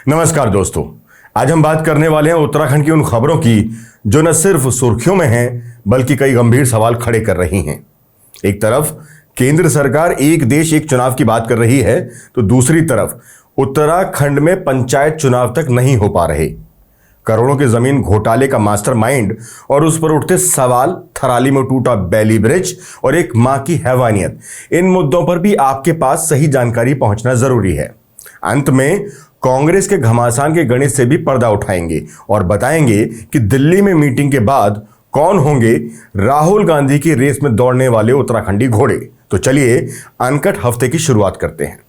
नमस्कार दोस्तों, आज हम बात करने वाले हैं उत्तराखंड की उन खबरों की जो न सिर्फ सुर्खियों में हैं बल्कि कई गंभीर सवाल खड़े कर रही हैं। एक तरफ केंद्र सरकार एक देश एक चुनाव की बात कर रही है तो दूसरी तरफ उत्तराखंड में पंचायत चुनाव तक नहीं हो पा रहे। करोड़ों की जमीन घोटाले का मास्टरमाइंड और उस पर उठते सवाल, थराली में टूटा बैली ब्रिज और एक मां की हैवानियत, इन मुद्दों पर भी आपके पास सही जानकारी पहुंचना जरूरी है। अंत में कांग्रेस के घमासान के गणित से भी पर्दा उठाएंगे और बताएंगे कि दिल्ली में मीटिंग के बाद कौन होंगे राहुल गांधी की रेस में दौड़ने वाले उत्तराखंडी घोड़े। तो चलिए अनकट हफ्ते की शुरुआत करते हैं।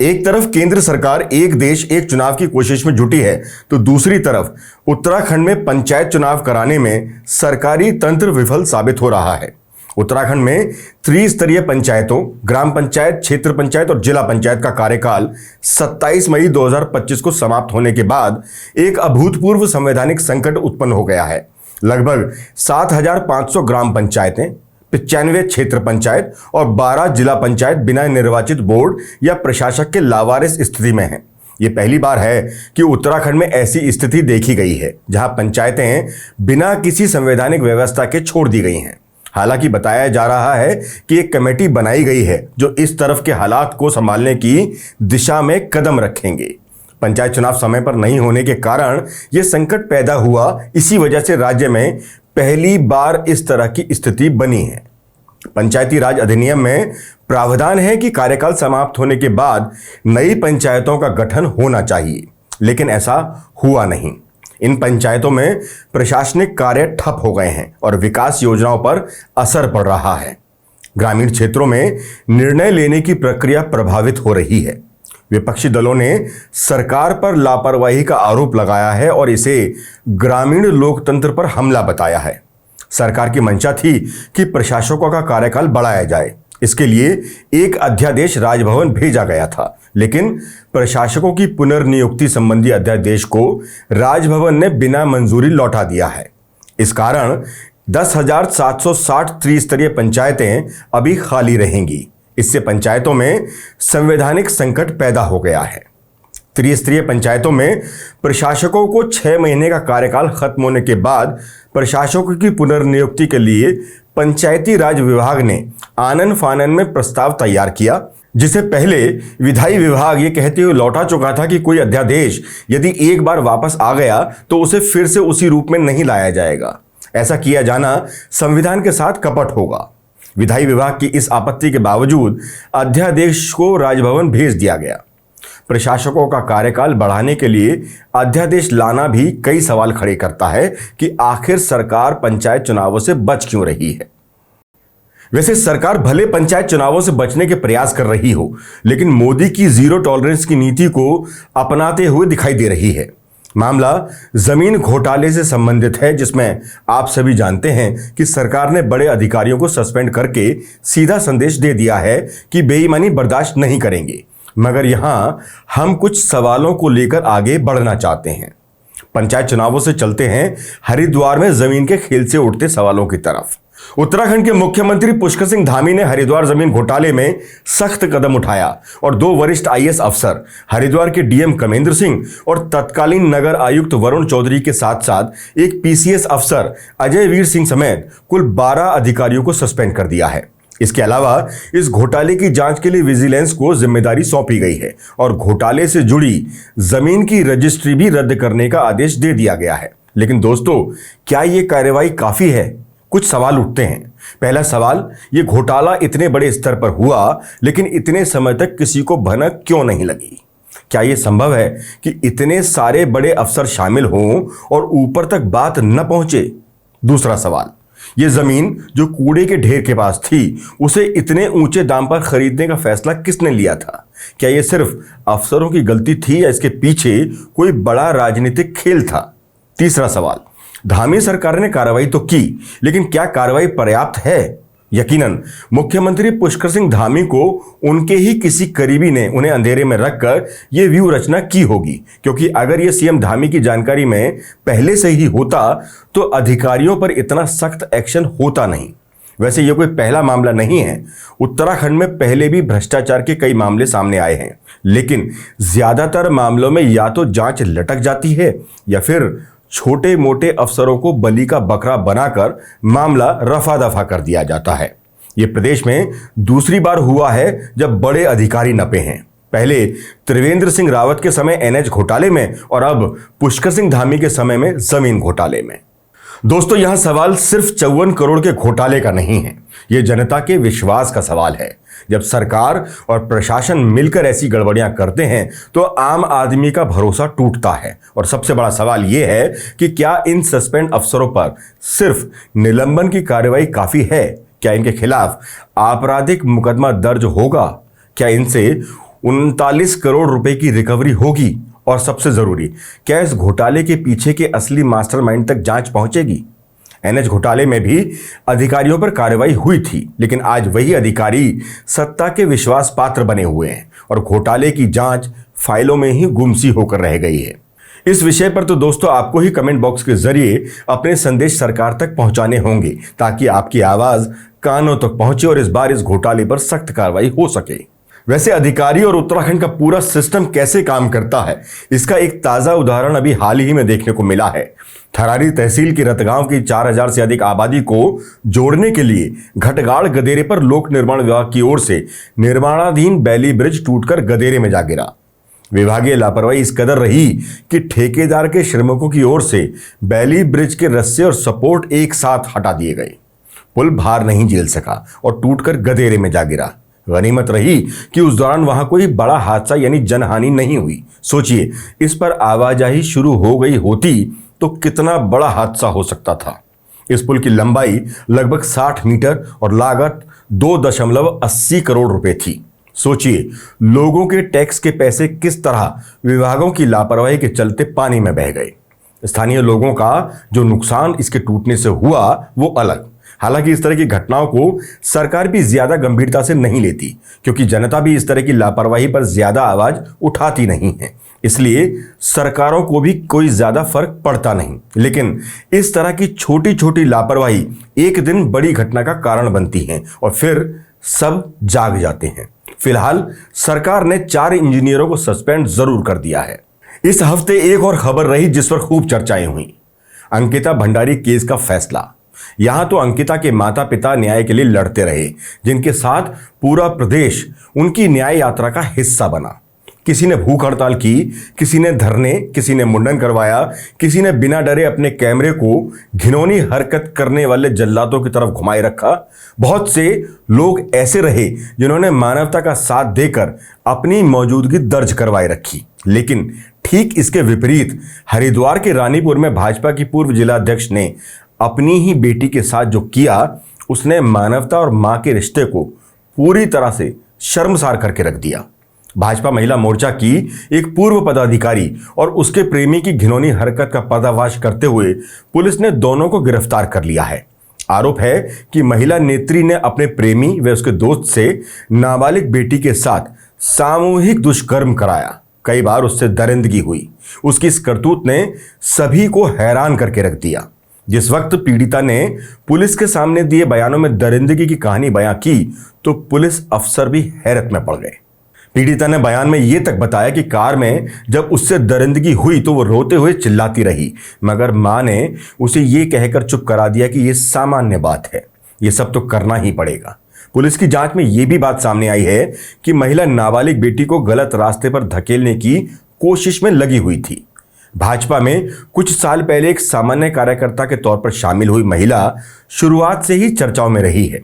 एक तरफ केंद्र सरकार एक देश एक चुनाव की कोशिश में जुटी है तो दूसरी तरफ उत्तराखंड में पंचायत चुनाव कराने में सरकारी तंत्र विफल साबित हो रहा है। उत्तराखंड में त्रिस्तरीय पंचायतों, ग्राम पंचायत, क्षेत्र पंचायत और जिला पंचायत का कार्यकाल 27 मई 2025 को समाप्त होने के बाद एक अभूतपूर्व संवैधानिक संकट उत्पन्न हो गया है। लगभग 7,500 ग्राम पंचायतें, 95 क्षेत्र पंचायत और 12 जिला पंचायत बिना निर्वाचित बोर्ड या प्रशासक के लावारिस स्थिति में हैं। ये पहली बार है कि उत्तराखंड में ऐसी स्थिति देखी गई है जहां पंचायतें बिना किसी संवैधानिक व्यवस्था के छोड़ दी गई हैं। हालांकि बताया जा रहा है कि एक कमेटी बनाई गई है जो इस तरफ के हालात को संभालने की दिशा में कदम रखेंगे। पंचायत चुनाव समय पर नहीं होने के कारण यह संकट पैदा हुआ। इसी वजह से राज्य में पहली बार इस तरह की स्थिति बनी है। पंचायती राज अधिनियम में प्रावधान है कि कार्यकाल समाप्त होने के बाद नई पंचायतों का गठन होना चाहिए, लेकिन ऐसा हुआ नहीं। इन पंचायतों में प्रशासनिक कार्य ठप हो गए हैं और विकास योजनाओं पर असर पड़ रहा है। ग्रामीण क्षेत्रों में निर्णय लेने की प्रक्रिया प्रभावित हो रही है। विपक्षी दलों ने सरकार पर लापरवाही का आरोप लगाया है और इसे ग्रामीण लोकतंत्र पर हमला बताया है। सरकार की मंशा थी कि प्रशासकों का कार्यकाल बढ़ाया जाए। इसके लिए एक अध्यादेश राजभवन भेजा गया था, लेकिन प्रशासकों की पुनर्नियुक्ति संबंधी अध्यादेश को राजभवन ने बिना मंजूरी लौटा दिया है। इस कारण 10,760 त्रिस्तरीय पंचायतें अभी खाली रहेंगी। इससे पंचायतों में संवैधानिक संकट पैदा हो गया है। त्रिस्तरीय पंचायतों में प्रशासकों को 6 महीने का कार्यकाल खत्म होने के बाद प्रशासकों की पुनर्नियुक्ति के लिए पंचायती राज विभाग ने आनन फानन में प्रस्ताव तैयार किया, जिसे पहले विधायी विभाग ये कहते हुए लौटा चुका था कि कोई अध्यादेश यदि एक बार वापस आ गया तो उसे फिर से उसी रूप में नहीं लाया जाएगा। ऐसा किया जाना संविधान के साथ कपट होगा। विधायी विभाग की इस आपत्ति के बावजूद अध्यादेश को राजभवन भेज दिया गया। प्रशासकों का कार्यकाल बढ़ाने के लिए अध्यादेश लाना भी कई सवाल खड़े करता है कि आखिर सरकार पंचायत चुनावों से बच क्यों रही है। वैसे सरकार भले पंचायत चुनावों से बचने के प्रयास कर रही हो, लेकिन मोदी की जीरो टॉलरेंस की नीति को अपनाते हुए दिखाई दे रही है। मामला जमीन घोटाले से संबंधित है, जिसमें आप सभी जानते हैं कि सरकार ने बड़े अधिकारियों को सस्पेंड करके सीधा संदेश दे दिया है कि बेईमानी बर्दाश्त नहीं करेंगे। मगर यहां हम कुछ सवालों को लेकर आगे बढ़ना चाहते हैं। पंचायत चुनावों से चलते हैं हरिद्वार में जमीन के खेल से उठते सवालों की तरफ। उत्तराखंड के मुख्यमंत्री पुष्कर सिंह धामी ने हरिद्वार जमीन घोटाले में सख्त कदम उठाया और 2 वरिष्ठ आईएएस अफसर, हरिद्वार के डीएम कमेंद्र सिंह और तत्कालीन नगर आयुक्त वरुण चौधरी के साथ साथ एक पीसीएस अफसर अजय वीर सिंह समेत कुल 12 अधिकारियों को सस्पेंड कर दिया है। इसके अलावा इस घोटाले की जांच के लिए विजिलेंस को जिम्मेदारी सौंपी गई है और घोटाले से जुड़ी जमीन की रजिस्ट्री भी रद्द करने का आदेश दे दिया गया है। लेकिन दोस्तों, क्या यह कार्रवाई काफी है? कुछ सवाल उठते हैं। पहला सवाल, यह घोटाला इतने बड़े स्तर पर हुआ लेकिन इतने समय तक किसी को भनक क्यों नहीं लगी? क्या यह संभव है कि इतने सारे बड़े अफसर शामिल हों और ऊपर तक बात न पहुंचे? दूसरा सवाल, यह जमीन जो कूड़े के ढेर के पास थी, उसे इतने ऊंचे दाम पर खरीदने का फैसला किसने लिया था? क्या यह सिर्फ अफसरों की गलती थी या इसके पीछे कोई बड़ा राजनीतिक खेल था? तीसरा सवाल, धामी सरकार ने कार्रवाई तो की, लेकिन क्या कार्रवाई पर्याप्त है? यकीनन मुख्यमंत्री पुष्कर सिंह धामी को उनके ही किसी करीबी ने उन्हें अंधेरे में रखकर यह व्यू रचना की होगी, क्योंकि अगर यह सीएम धामी की जानकारी में पहले से ही होता तो अधिकारियों पर इतना सख्त एक्शन होता नहीं। वैसे ये कोई पहला मामला नहीं है। उत्तराखंड में पहले भी भ्रष्टाचार के कई मामले सामने आए हैं, लेकिन ज्यादातर मामलों में या तो जांच लटक जाती है या फिर छोटे मोटे अफसरों को बलि का बकरा बनाकर मामला रफा दफा कर दिया जाता है। ये प्रदेश में दूसरी बार हुआ है जब बड़े अधिकारी नपे हैं। पहले त्रिवेंद्र सिंह रावत के समय एनएच घोटाले में और अब पुष्कर सिंह धामी के समय में जमीन घोटाले में। दोस्तों, यहां सवाल सिर्फ 54 करोड़ के घोटाले का नहीं है, यह जनता के विश्वास का सवाल है। जब सरकार और प्रशासन मिलकर ऐसी गड़बड़ियां करते हैं तो आम आदमी का भरोसा टूटता है। और सबसे बड़ा सवाल यह है कि क्या इन सस्पेंड अफसरों पर सिर्फ निलंबन की कार्रवाई काफी है? क्या इनके खिलाफ आपराधिक मुकदमा दर्ज होगा? क्या इनसे 39 करोड़ रुपए की रिकवरी होगी? और सबसे जरूरी, क्या इस घोटाले के पीछे के असली मास्टरमाइंड तक जांच पहुंचेगी? एनएच घोटाले में भी अधिकारियों पर कार्रवाई हुई थी, लेकिन आज वही अधिकारी सत्ता के विश्वास पात्र बने हुए हैं और घोटाले की जांच फाइलों में ही गुमसी होकर रह गई है। इस विषय पर तो दोस्तों आपको ही कमेंट बॉक्स के जरिए अपने संदेश सरकार तक पहुंचाने होंगे, ताकि आपकी आवाज कानों तक पहुंचे और इस बार इस घोटाले पर सख्त कार्रवाई हो सके। वैसे अधिकारी और उत्तराखंड का पूरा सिस्टम कैसे काम करता है, इसका एक ताजा उदाहरण अभी हाल ही में देखने को मिला है। थरारी तहसील की रतगांव की 4000 से अधिक आबादी को जोड़ने के लिए घटगाड़ गदेरे पर लोक निर्माण विभाग की ओर से निर्माणाधीन बैली ब्रिज टूटकर गदेरे में जा गिरा। विभागीय लापरवाही इस कदर रही कि ठेकेदार के श्रमिकों की ओर से बैली ब्रिज के रस्से और सपोर्ट एक साथ हटा दिए गए। पुल भार नहीं झेल सका और टूटकर गदेरे में जा गिरा। गनीमत रही कि उस दौरान वहां कोई बड़ा हादसा यानी जनहानि नहीं हुई। सोचिए, इस पर आवाजाही शुरू हो गई होती तो कितना बड़ा हादसा हो सकता था। इस पुल की लंबाई लगभग 60 मीटर और लागत 2.80 करोड़ रुपए थी। सोचिए, लोगों के टैक्स के पैसे किस तरह विभागों की लापरवाही के चलते पानी में बह गए। स्थानीय लोगों का जो नुकसान इसके टूटने से हुआ वो अलग। हालांकि इस तरह की घटनाओं को सरकार भी ज्यादा गंभीरता से नहीं लेती, क्योंकि जनता भी इस तरह की लापरवाही पर ज्यादा आवाज उठाती नहीं है, इसलिए सरकारों को भी कोई ज्यादा फर्क पड़ता नहीं। लेकिन इस तरह की छोटी छोटी लापरवाही एक दिन बड़ी घटना का कारण बनती है और फिर सब जाग जाते हैं। फिलहाल सरकार ने 4 इंजीनियरों को सस्पेंड जरूर कर दिया है। इस हफ्ते एक और खबर रही जिस पर खूब चर्चाएं हुई, अंकिता भंडारी केस का फैसला। यहां तो अंकिता के माता पिता न्याय के लिए लड़ते रहे, जिनके साथ पूरा प्रदेश उनकी न्याय यात्रा का हिस्सा बना। किसी ने भूख हड़ताल की, किसी ने धरने, किसी ने मुंडन करवाया, किसी ने बिना डरे अपने कैमरे को घिनौनी हरकत करने वाले जल्लादों की तरफ घुमाए रखा। बहुत से लोग ऐसे रहे जिन्होंने मानवता का साथ देकर अपनी मौजूदगी दर्ज करवाए रखी। लेकिन ठीक इसके विपरीत हरिद्वार के रानीपुर में भाजपा की पूर्व जिलाध्यक्ष ने अपनी ही बेटी के साथ जो किया, उसने मानवता और मां के रिश्ते को पूरी तरह से शर्मसार करके रख दिया। भाजपा महिला मोर्चा की एक पूर्व पदाधिकारी और उसके प्रेमी की घिनौनी हरकत का पर्दाफाश करते हुए पुलिस ने दोनों को गिरफ्तार कर लिया है। आरोप है कि महिला नेत्री ने अपने प्रेमी व उसके दोस्त से नाबालिग बेटी के साथ सामूहिक दुष्कर्म कराया। कई बार उससे दरिंदगी हुई। उसकी इस करतूत ने सभी को हैरान करके रख दिया। जिस वक्त पीड़िता ने पुलिस के सामने दिए बयानों में दरिंदगी की कहानी बयां की तो पुलिस अफसर भी हैरत में पड़ गए। पीड़िता ने बयान में यह तक बताया कि कार में जब उससे दरिंदगी हुई तो वो रोते हुए चिल्लाती रही, मगर मां ने उसे ये कहकर चुप करा दिया कि यह सामान्य बात है, ये सब तो करना ही पड़ेगा। पुलिस की जांच में यह भी बात सामने आई है कि महिला नाबालिग बेटी को गलत रास्ते पर धकेलने की कोशिश में लगी हुई थी। भाजपा में कुछ साल पहले एक सामान्य कार्यकर्ता के तौर पर शामिल हुई महिला शुरुआत से ही चर्चाओं में रही है।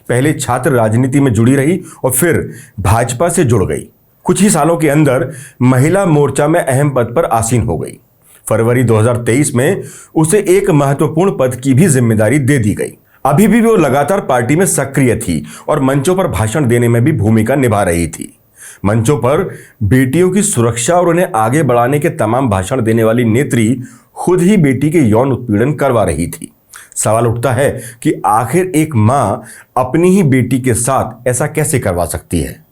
पहले छात्र राजनीति में जुड़ी रही और फिर भाजपा से जुड़ गई। कुछ ही सालों के अंदर महिला मोर्चा में अहम पद पर आसीन हो गई। फरवरी 2023 में उसे एक महत्वपूर्ण पद की भी जिम्मेदारी दे दी गई। अभी भी वो लगातार पार्टी में सक्रिय थी और मंचों पर भाषण देने में भी भूमिका निभा रही थी। मंचों पर बेटियों की सुरक्षा और उन्हें आगे बढ़ाने के तमाम भाषण देने वाली नेत्री खुद ही बेटी के यौन उत्पीड़न करवा रही थी। सवाल उठता है कि आखिर एक मां अपनी ही बेटी के साथ ऐसा कैसे करवा सकती है?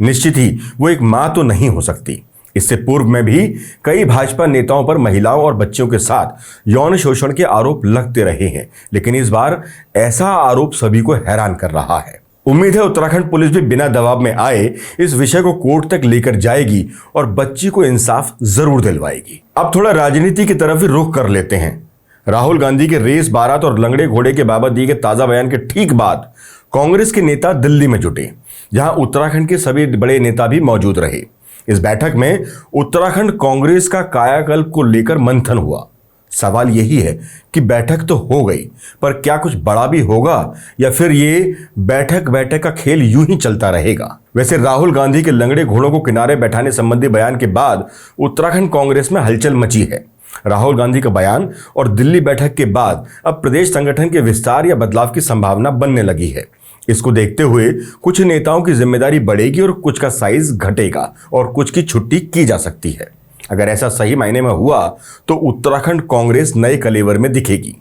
निश्चित ही वो एक मां तो नहीं हो सकती। इससे पूर्व में भी कई भाजपा नेताओं पर महिलाओं और बच्चों के साथ यौन शोषण के आरोप लगते रहे हैं, लेकिन इस बार ऐसा आरोप सभी को हैरान कर रहा है। उम्मीद है उत्तराखंड पुलिस भी बिना दबाव में आए इस विषय को कोर्ट तक लेकर जाएगी और बच्ची को इंसाफ जरूर दिलवाएगी। अब थोड़ा राजनीति की तरफ भी रुख कर लेते हैं। राहुल गांधी के रेस, बारात और लंगड़े घोड़े के बाबत दिए गए ताजा बयान के ठीक बाद कांग्रेस के नेता दिल्ली में जुटे, जहां उत्तराखंड के सभी बड़े नेता भी मौजूद रहे। इस बैठक में उत्तराखंड कांग्रेस का कायाकल्प को लेकर मंथन हुआ। सवाल यही है कि बैठक तो हो गई, पर क्या कुछ बड़ा भी होगा या फिर ये बैठक का खेल यूं ही चलता रहेगा। वैसे राहुल गांधी के लंगड़े घोड़ों को किनारे बैठाने संबंधी बयान के बाद उत्तराखंड कांग्रेस में हलचल मची है। राहुल गांधी का बयान और दिल्ली बैठक के बाद अब प्रदेश संगठन के विस्तार या बदलाव की संभावना बनने लगी है। इसको देखते हुए कुछ नेताओं की जिम्मेदारी बढ़ेगी और कुछ का साइज घटेगा और कुछ की छुट्टी की जा सकती है। अगर ऐसा सही मायने में हुआ तो उत्तराखंड कांग्रेस नए कलेवर में दिखेगी।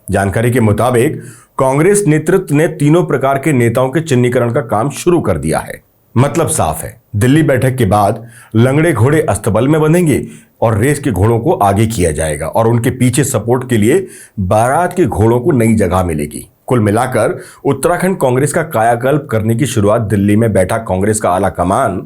जानकारी के मुताबिक कांग्रेस नेतृत्व ने तीनों प्रकार के नेताओं के चिन्हीकरण का काम शुरू कर दिया है। मतलब साफ है, दिल्ली बैठक के बाद लंगड़े घोड़े अस्तबल में बंधेंगे और रेस के घोड़ों को आगे किया जाएगा और उनके पीछे सपोर्ट के लिए बारात के घोड़ों को नई जगह मिलेगी। कुल मिलाकर उत्तराखंड कांग्रेस का कायाकल्प करने की शुरुआत दिल्ली में बैठा कांग्रेस का आला कमान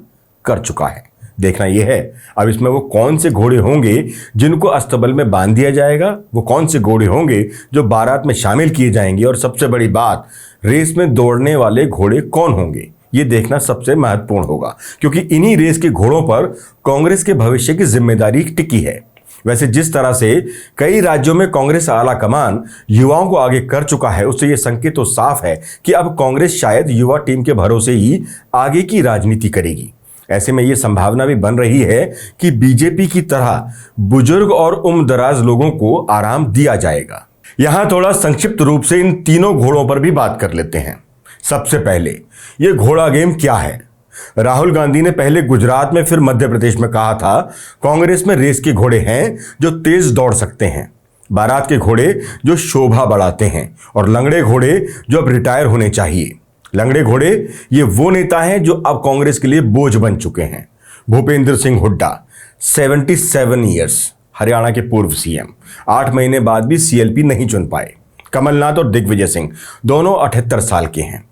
कर चुका है। देखना यह है अब इसमें वो कौन से घोड़े होंगे जिनको अस्तबल में बांध दिया जाएगा, वो कौन से घोड़े होंगे जो बारात में शामिल किए जाएंगे, और सबसे बड़ी बात, रेस में दौड़ने वाले घोड़े कौन होंगे, ये देखना सबसे महत्वपूर्ण होगा, क्योंकि इन्हीं रेस के घोड़ों पर कांग्रेस के भविष्य की जिम्मेदारी टिकी है। वैसे जिस तरह से कई राज्यों में कांग्रेस आला कमान युवाओं को आगे कर चुका है, उससे यह संकेत तो साफ है कि अब कांग्रेस शायद युवा टीम के भरोसे ही आगे की राजनीति करेगी। ऐसे में यह संभावना भी बन रही है कि बीजेपी की तरह बुजुर्ग और उम्रदराज लोगों को आराम दिया जाएगा। यहां थोड़ा संक्षिप्त रूप से इन तीनों घोड़ों पर भी बात कर लेते हैं। सबसे पहले, यह घोड़ा गेम क्या है? राहुल गांधी ने पहले गुजरात में फिर मध्य प्रदेश में कहा था कांग्रेस में रेस के घोड़े हैं जो तेज दौड़ सकते हैं, बारात के घोड़े जो शोभा बढ़ाते हैं, और लंगड़े घोड़े जो अब रिटायर होने चाहिए। लंगड़े घोड़े ये वो नेता हैं जो अब कांग्रेस के लिए बोझ बन चुके हैं। भूपेंद्र सिंह हुड्डा 77 ईयर्स, हरियाणा के पूर्व सीएम, 8 महीने बाद भी सीएलपी नहीं चुन पाए। कमलनाथ और दिग्विजय सिंह दोनों 78 साल के हैं।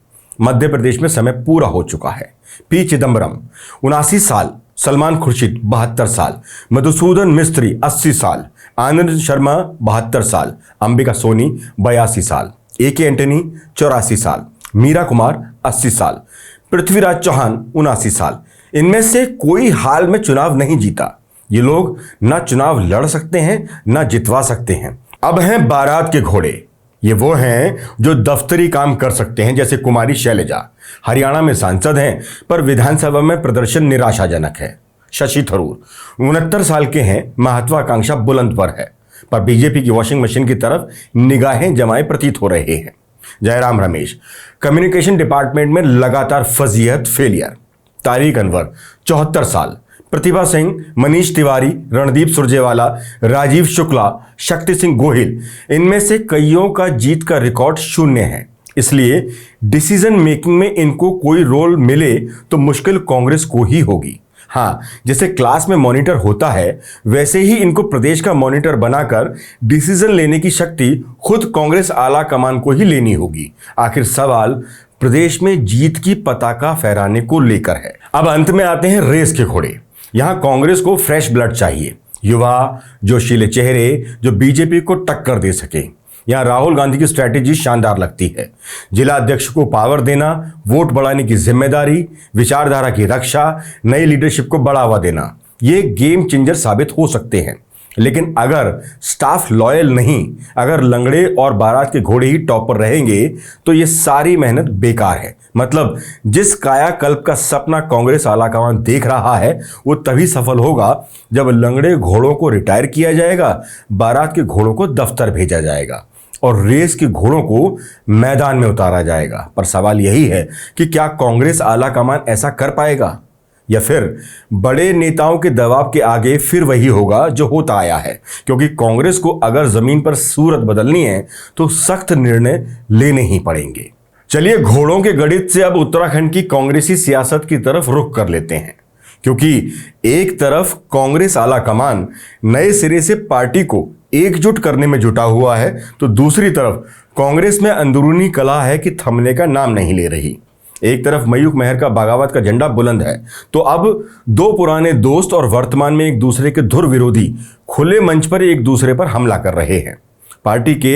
मध्य प्रदेश में समय पूरा हो चुका है। पी चिदम्बरम 79 साल, सलमान खुर्शीद 72 साल, मधुसूदन मिस्त्री 80 साल, आनंद शर्मा 72 साल, अंबिका सोनी 82 साल, AK एंटनी 84 साल, मीरा कुमार 80 साल, पृथ्वीराज चौहान 79 साल। इनमें से कोई हाल में चुनाव नहीं जीता। ये लोग ना चुनाव लड़ सकते हैं ना जितवा सकते हैं। अब हैं बारात के घोड़े। ये वो हैं जो दफ्तरी काम कर सकते हैं, जैसे कुमारी शैलजा, हरियाणा में सांसद हैं पर विधानसभा में प्रदर्शन निराशाजनक है। शशि थरूर 69 साल के हैं, महत्वाकांक्षा बुलंद पर है, पर बीजेपी की वॉशिंग मशीन की तरफ निगाहें जमाए प्रतीत हो रहे हैं। जयराम रमेश कम्युनिकेशन डिपार्टमेंट में लगातार फजीहत फेलियर। तारिक अनवर 74 साल, प्रतिभा सिंह, मनीष तिवारी, रणदीप सुरजेवाला, राजीव शुक्ला, शक्ति सिंह गोहिल, इनमें से कईयों का जीत का रिकॉर्ड 0 है। इसलिए डिसीजन मेकिंग में इनको कोई रोल मिले तो मुश्किल कांग्रेस को ही होगी। हाँ, जैसे क्लास में मॉनिटर होता है वैसे ही इनको प्रदेश का मॉनिटर बनाकर डिसीजन लेने की शक्ति खुद कांग्रेस आला कमान को ही लेनी होगी। आखिर सवाल प्रदेश में जीत की पताका फहराने को लेकर है। अब अंत में आते हैं रेस के घोड़े। यहां कांग्रेस को फ्रेश ब्लड चाहिए, युवा जोशीले चेहरे जो बीजेपी को टक्कर दे सके। यहां राहुल गांधी की स्ट्रैटेजी शानदार लगती है। जिला अध्यक्ष को पावर देना, वोट बढ़ाने की जिम्मेदारी, विचारधारा की रक्षा, नई लीडरशिप को बढ़ावा देना, ये गेम चेंजर साबित हो सकते हैं। लेकिन अगर स्टाफ लॉयल नहीं, अगर लंगड़े और बारात के घोड़े ही टॉप पर रहेंगे तो ये सारी मेहनत बेकार है। मतलब जिस कायाकल्प का सपना कांग्रेस आलाकमान देख रहा है वो तभी सफल होगा जब लंगड़े घोड़ों को रिटायर किया जाएगा, बारात के घोड़ों को दफ्तर भेजा जाएगा और रेस के घोड़ों को मैदान में उतारा जाएगा। पर सवाल यही है कि क्या कांग्रेस आलाकमान ऐसा कर पाएगा, या फिर बड़े नेताओं के दबाव के आगे फिर वही होगा जो होता आया है। क्योंकि कांग्रेस को अगर जमीन पर सूरत बदलनी है तो सख्त निर्णय लेने ही पड़ेंगे। चलिए घोड़ों के गणित से अब उत्तराखंड की कांग्रेसी सियासत की तरफ रुख कर लेते हैं। क्योंकि एक तरफ कांग्रेस आला कमान नए सिरे से पार्टी को एकजुट करने में जुटा हुआ है, तो दूसरी तरफ कांग्रेस में अंदरूनी कलह है कि थमने का नाम नहीं ले रही। एक तरफ मयूख महर का बगावत का झंडा बुलंद है, तो अब दो पुराने दोस्त और वर्तमान में एक दूसरे के धुर विरोधी खुले मंच पर एक दूसरे पर हमला कर रहे हैं। पार्टी के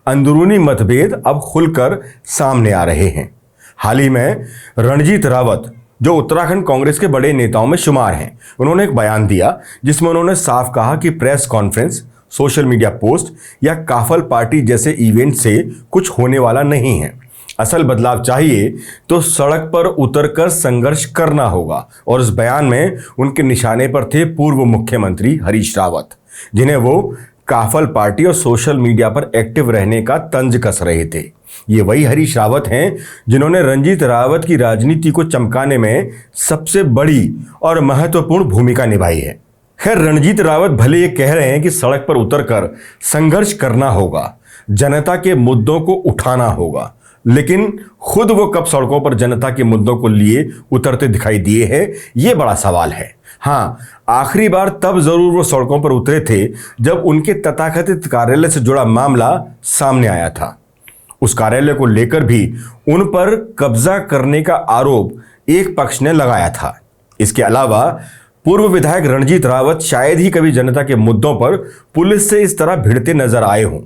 अंदरूनी मतभेद अब खुलकर सामने आ रहे हैं। हाल ही में रणजीत रावत, जो उत्तराखंड कांग्रेस के बड़े नेताओं में शुमार हैं, उन्होंने एक बयान दिया जिसमें उन्होंने साफ कहा कि press conference, social media post या काफल पार्टी जैसे इवेंट से कुछ होने वाला नहीं है। असल बदलाव चाहिए तो सड़क पर उतरकर संघर्ष करना होगा। और इस बयान में उनके निशाने पर थे पूर्व मुख्यमंत्री हरीश रावत, जिन्हें वो काफल पार्टी और सोशल मीडिया पर एक्टिव रहने का तंज कस रहे थे। ये वही हरीश रावत हैं जिन्होंने रणजीत रावत की राजनीति को चमकाने में सबसे बड़ी और महत्वपूर्ण भूमिका निभाई है। खैर, रणजीत रावत भले ये कह रहे हैं कि सड़क पर उतरकर संघर्ष करना होगा, जनता के मुद्दों को उठाना होगा, लेकिन खुद वो कब सड़कों पर जनता के मुद्दों को लिए उतरते दिखाई दिए हैं, ये बड़ा सवाल है। हाँ, आखिरी बार तब जरूर वो सड़कों पर उतरे थे जब उनके तथाकथित कार्यालय से जुड़ा मामला सामने आया था। उस कार्यालय को लेकर भी उन पर कब्जा करने का आरोप एक पक्ष ने लगाया था। इसके अलावा पूर्व विधायक रणजीत रावत शायद ही कभी जनता के मुद्दों पर पुलिस से इस तरह भिड़ते नजर आए हों।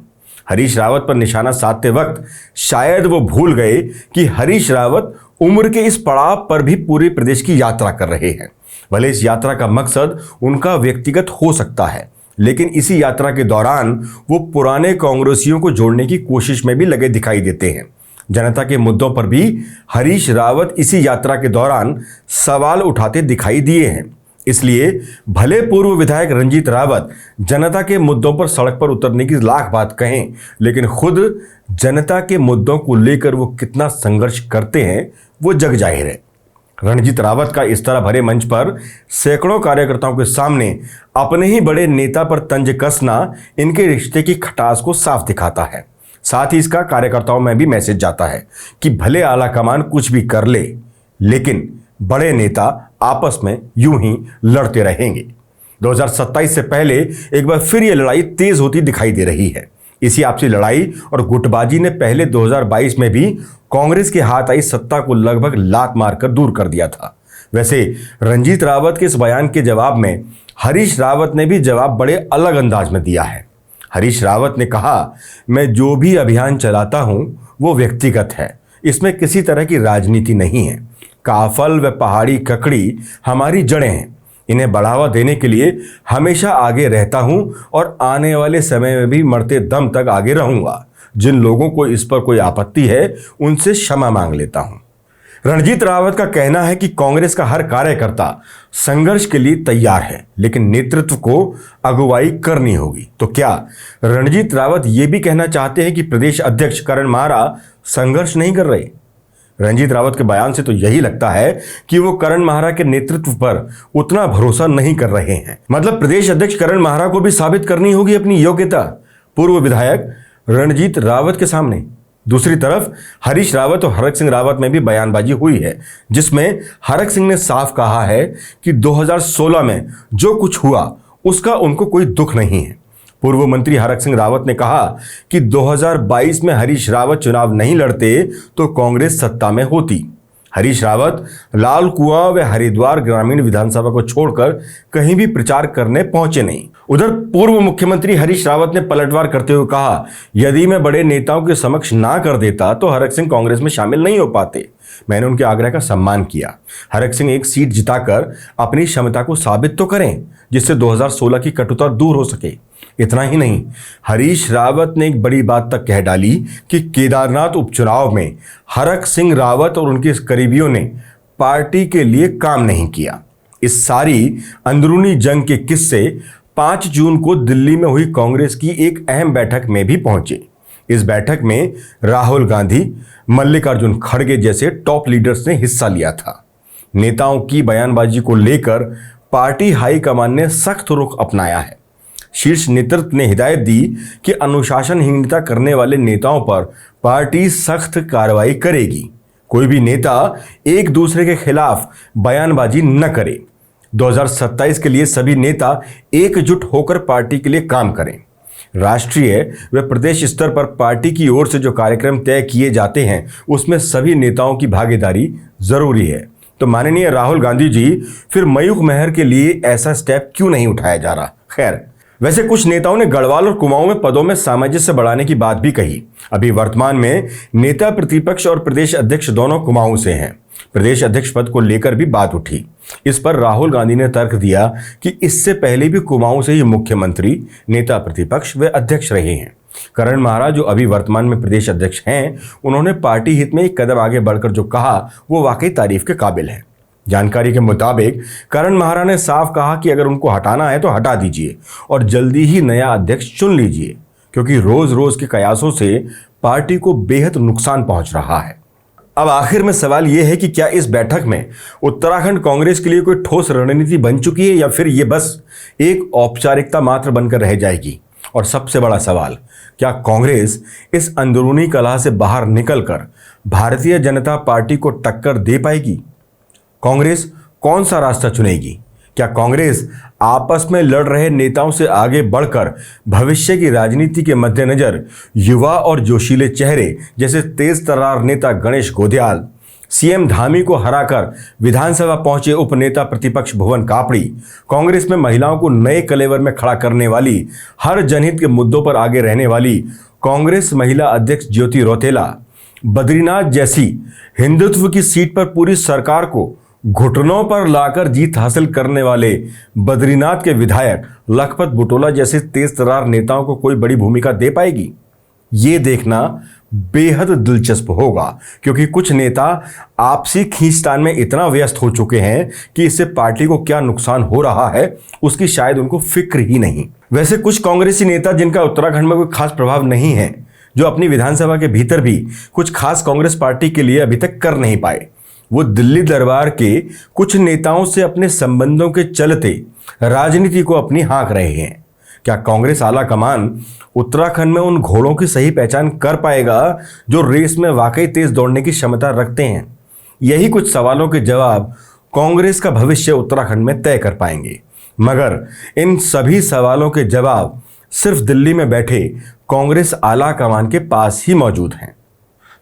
हरीश रावत पर निशाना साधते वक्त शायद वो भूल गए कि हरीश रावत उम्र के इस पड़ाव पर भी पूरे प्रदेश की यात्रा कर रहे हैं। भले इस यात्रा का मकसद उनका व्यक्तिगत हो सकता है, लेकिन इसी यात्रा के दौरान वो पुराने कांग्रेसियों को जोड़ने की कोशिश में भी लगे दिखाई देते हैं। जनता के मुद्दों पर भी हरीश रावत इसी यात्रा के दौरान सवाल उठाते दिखाई दिए हैं। इसलिए भले पूर्व विधायक रणजीत रावत जनता के मुद्दों पर सड़क पर उतरने की लाख बात कहें, लेकिन खुद जनता के मुद्दों को लेकर वो कितना संघर्ष करते हैं वो जग जाहिर है। रणजीत रावत का इस तरह भरे मंच पर सैकड़ों कार्यकर्ताओं के सामने अपने ही बड़े नेता पर तंज कसना इनके रिश्ते की खटास को साफ दिखाता है। साथ ही इसका कार्यकर्ताओं में भी मैसेज जाता है कि भले आला कमान कुछ भी कर ले, लेकिन बड़े नेता आपस में यूं ही लड़ते रहेंगे। 2027 से पहले एक बार फिर यह लड़ाई तेज होती दिखाई दे रही है। इसी आपसी लड़ाई और गुटबाजी ने पहले 2022 में भी कांग्रेस के हाथ आई सत्ता को लगभग लात मारकर दूर कर दिया था। वैसे रणजीत रावत के इस बयान के जवाब में हरीश रावत ने भी जवाब बड़े अलग अंदाज में दिया है। हरीश रावत ने कहा, मैं जो भी अभियान चलाता हूं वो व्यक्तिगत है, इसमें किसी तरह की राजनीति नहीं है। काफल व पहाड़ी ककड़ी हमारी जड़ें हैं, इन्हें बढ़ावा देने के लिए हमेशा आगे रहता हूं और आने वाले समय में भी मरते दम तक आगे रहूंगा। जिन लोगों को इस पर कोई आपत्ति है उनसे क्षमा मांग लेता हूं। रणजीत रावत का कहना है कि कांग्रेस का हर कार्यकर्ता संघर्ष के लिए तैयार है, लेकिन नेतृत्व को अगुवाई करनी होगी। तो क्या रणजीत रावत ये भी कहना चाहते हैं कि प्रदेश अध्यक्ष करण माहरा संघर्ष नहीं कर रहे? रणजीत रावत के बयान से तो यही लगता है कि वो करण माहरा के नेतृत्व पर उतना भरोसा नहीं कर रहे हैं। मतलब प्रदेश अध्यक्ष करण माहरा को भी साबित करनी होगी अपनी योग्यता पूर्व विधायक रणजीत रावत के सामने। दूसरी तरफ हरीश रावत और हरक सिंह रावत में भी बयानबाजी हुई है, जिसमें हरक सिंह ने साफ कहा है कि 2016 में जो कुछ हुआ उसका उनको कोई दुख नहीं है। पूर्व मंत्री हरक सिंह रावत ने कहा कि 2022 में हरीश रावत चुनाव नहीं लड़ते तो कांग्रेस सत्ता में होती। हरीश रावत लाल कुआं व हरिद्वार ग्रामीण विधानसभा को छोड़कर कहीं भी प्रचार करने पहुंचे नहीं। उधर पूर्व मुख्यमंत्री हरीश रावत ने पलटवार करते हुए कहा, यदि मैं बड़े नेताओं के समक्ष ना कर देता तो हरक सिंह कांग्रेस में शामिल नहीं हो पाते। मैंने उनके आग्रह का सम्मान किया। हरक सिंह एक सीट जिताकर अपनी क्षमता को साबित तो करें, जिससे 2016 की कटुता दूर हो सके। इतना ही नहीं, हरीश रावत ने एक बड़ी बात तक कह डाली कि केदारनाथ उपचुनाव में हरक सिंह रावत और उनके करीबियों ने पार्टी के लिए काम नहीं किया। इस सारी अंदरूनी जंग के किस्से 5 जून को दिल्ली में हुई कांग्रेस की एक अहम बैठक में भी पहुंचे। इस बैठक में राहुल गांधी, मल्लिकार्जुन खड़गे जैसे टॉप लीडर्स ने हिस्सा लिया था। नेताओं की बयानबाजी को लेकर पार्टी हाईकमान ने सख्त रुख अपनाया है। शीर्ष नेतृत्व ने हिदायत दी कि अनुशासनहीनता करने वाले नेताओं पर पार्टी सख्त कार्रवाई करेगी। कोई भी नेता एक दूसरे के खिलाफ बयानबाजी न करे। 2027 के लिए सभी नेता एकजुट होकर पार्टी के लिए काम करें। राष्ट्रीय व प्रदेश स्तर पर पार्टी की ओर से जो कार्यक्रम तय किए जाते हैं उसमें सभी नेताओं की भागीदारी जरूरी है। तो माननीय राहुल गांधी जी, फिर मयूख महर के लिए ऐसा स्टेप क्यों नहीं उठाया जा रहा? खैर, वैसे कुछ नेताओं ने गढ़वाल और कुमाऊं में पदों में सामंजस्य बढ़ाने की बात भी कही। अभी वर्तमान में नेता प्रतिपक्ष और प्रदेश अध्यक्ष दोनों कुमाऊं से हैं। प्रदेश अध्यक्ष पद को लेकर भी बात उठी। इस पर राहुल गांधी ने तर्क दिया कि इससे पहले भी कुमाऊं से ही मुख्यमंत्री, नेता प्रतिपक्ष व अध्यक्ष रहे हैं। करण महाराज, जो अभी वर्तमान में प्रदेश अध्यक्ष हैं, उन्होंने पार्टी हित में एक कदम आगे बढ़कर जो कहा वो वाकई तारीफ के काबिल है। जानकारी के मुताबिक करण महाराज ने साफ कहा कि अगर उनको हटाना है तो हटा दीजिए और जल्दी ही नया अध्यक्ष चुन लीजिए, क्योंकि रोज रोज के कयासों से पार्टी को बेहद नुकसान पहुंच रहा है। अब आखिर में सवाल यह है कि क्या इस बैठक में उत्तराखंड कांग्रेस के लिए कोई ठोस रणनीति बन चुकी है या फिर ये बस एक औपचारिकता मात्र बनकर रह जाएगी? और सबसे बड़ा सवाल, क्या कांग्रेस इस अंदरूनी कलह से बाहर निकलकर भारतीय जनता पार्टी को टक्कर दे पाएगी? कांग्रेस कौन सा रास्ता चुनेगी? क्या कांग्रेस आपस में लड़ रहे नेताओं से आगे बढ़कर भविष्य की राजनीति के मद्देनजर युवा और जोशीले चेहरे जैसे तेज तर्रार नेता गणेश गोंदियाल, सीएम धामी को हराकर विधानसभा पहुंचे उपनेता प्रतिपक्ष भुवन कापड़ी, कांग्रेस में महिलाओं को नए कलेवर में खड़ा करने वाली, हर जनहित के मुद्दों पर आगे रहने वाली कांग्रेस महिला अध्यक्ष ज्योति रौतेला, बद्रीनाथ जैसी हिंदुत्व की सीट पर पूरी सरकार को घुटनों पर लाकर जीत हासिल करने वाले बद्रीनाथ के विधायक लखपत बुटोला जैसे तेज तर्रार नेताओं को कोई बड़ी भूमिका दे पाएगी? ये देखना बेहद दिलचस्प होगा, क्योंकि कुछ नेता आपसी खींचतान में इतना व्यस्त हो चुके हैं कि इससे पार्टी को क्या नुकसान हो रहा है उसकी शायद उनको फिक्र ही नहीं। वैसे कुछ कांग्रेसी नेता जिनका उत्तराखंड में कोई खास प्रभाव नहीं है, जो अपनी विधानसभा के भीतर भी कुछ खास कांग्रेस पार्टी के लिए अभी तक कर नहीं पाए, वो दिल्ली दरबार के कुछ नेताओं से अपने संबंधों के चलते राजनीति को अपनी हाँक रहे हैं। क्या कांग्रेस आला कमान उत्तराखंड में उन घोड़ों की सही पहचान कर पाएगा जो रेस में वाकई तेज दौड़ने की क्षमता रखते हैं? यही कुछ सवालों के जवाब कांग्रेस का भविष्य उत्तराखंड में तय कर पाएंगे। मगर इन सभी सवालों के जवाब सिर्फ दिल्ली में बैठे कांग्रेस आला कमान के पास ही मौजूद हैं।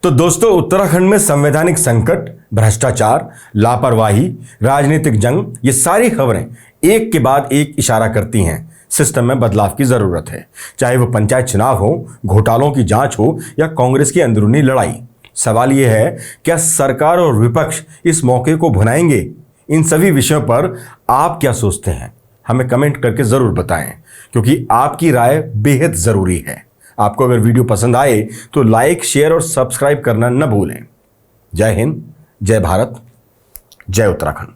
तो दोस्तों, उत्तराखंड में संवैधानिक संकट, भ्रष्टाचार, लापरवाही, राजनीतिक जंग, ये सारी खबरें एक के बाद एक इशारा करती हैं सिस्टम में बदलाव की जरूरत है। चाहे वो पंचायत चुनाव हो, घोटालों की जांच हो या कांग्रेस की अंदरूनी लड़ाई। सवाल यह है, क्या सरकार और विपक्ष इस मौके को भुनाएंगे? इन सभी विषयों पर आप क्या सोचते हैं? हमें कमेंट करके जरूर बताएं, क्योंकि आपकी राय बेहद जरूरी है। आपको अगर वीडियो पसंद आए तो लाइक, शेयर और सब्सक्राइब करना न भूलें। जय हिंद, जय भारत, जय उत्तराखंड।